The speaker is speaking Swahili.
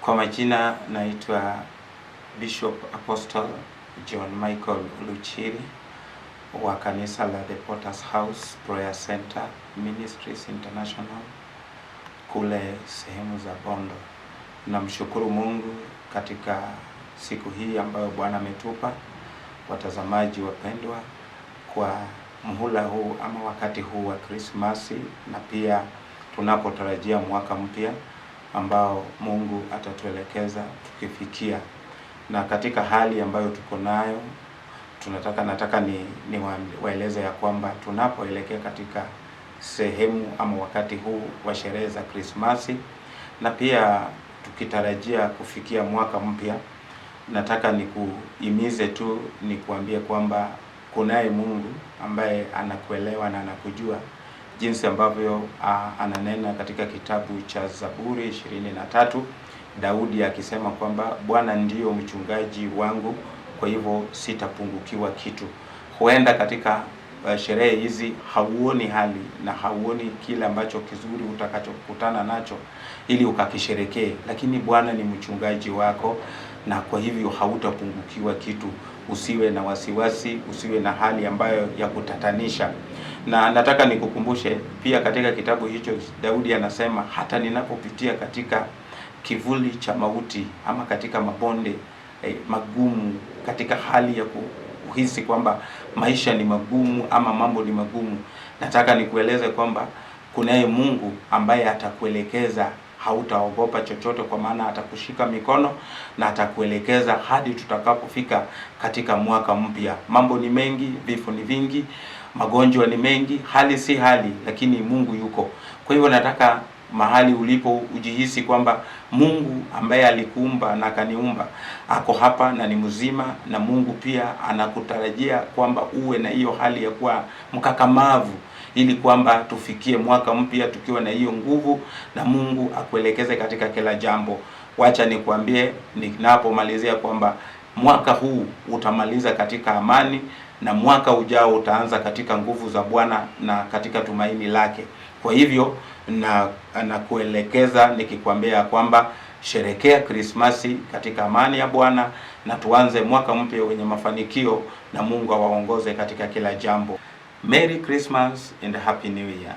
Kwa majina naitwa Bishop Apostle John Michael Luchiri wa kanisa la The Potter's House Prayer Center Ministries International kule sehemu za Bondo. Namshukuru Mungu katika siku hii ambayo Bwana ametupa, watazamaji wapendwa, kwa muhula huu ama wakati huu wa Krismasi, na pia tunapotarajia mwaka mpya ambao Mungu atatuelekeza tukifikia. Na katika hali ambayo tuko nayo, nataka waeleze ya kwamba tunapoelekea katika sehemu ama wakati huu wa sherehe za Krismasi, na pia tukitarajia kufikia mwaka mpya, nataka nikuhimize tu, nikuambie kwamba kunaye Mungu ambaye anakuelewa na anakujua, jinsi ambavyo ananena katika kitabu cha Zaburi 23, Daudi akisema kwamba Bwana ndiyo mchungaji wangu, kwa hivyo sitapungukiwa kitu. Huenda katika sherehe hizi hauoni hali na hauoni kile ambacho kizuri utakachokutana nacho ili ukakisherekee, lakini Bwana ni mchungaji wako, na kwa hivyo hautapungukiwa kitu. Usiwe na wasiwasi, usiwe na hali ambayo ya kutatanisha. Na nataka nikukumbushe pia, katika kitabu hicho Daudi anasema, hata ninapopitia katika kivuli cha mauti ama katika mabonde magumu, katika hali ya kuhisi kwamba maisha ni magumu ama mambo ni magumu, nataka nikueleze kwamba kunaye Mungu ambaye atakuelekeza. Hautaogopa chochote, kwa maana atakushika mikono na atakuelekeza hadi tutakapofika katika mwaka mpya. Mambo ni mengi, vifo ni vingi, magonjwa ni mengi, hali si hali, lakini Mungu yuko. Kwa hivyo nataka mahali ulipo ujihisi kwamba Mungu ambaye alikuumba na akaniumba ako hapa na ni mzima, na Mungu pia anakutarajia kwamba uwe na hiyo hali ya kuwa mkakamavu, ili kwamba tufikie mwaka mpya tukiwa na hiyo nguvu, na Mungu akuelekeze katika kila jambo. Wacha nikwambie ninapomalizia kwamba mwaka huu utamaliza katika amani, na mwaka ujao utaanza katika nguvu za Bwana na katika tumaini lake. Kwa hivyo nakuelekeza nikikwambia kwamba sherekea Krismasi katika amani ya Bwana, na tuanze mwaka mpya wenye mafanikio, na Mungu awaongoze katika kila jambo. Merry Christmas and Happy New Year.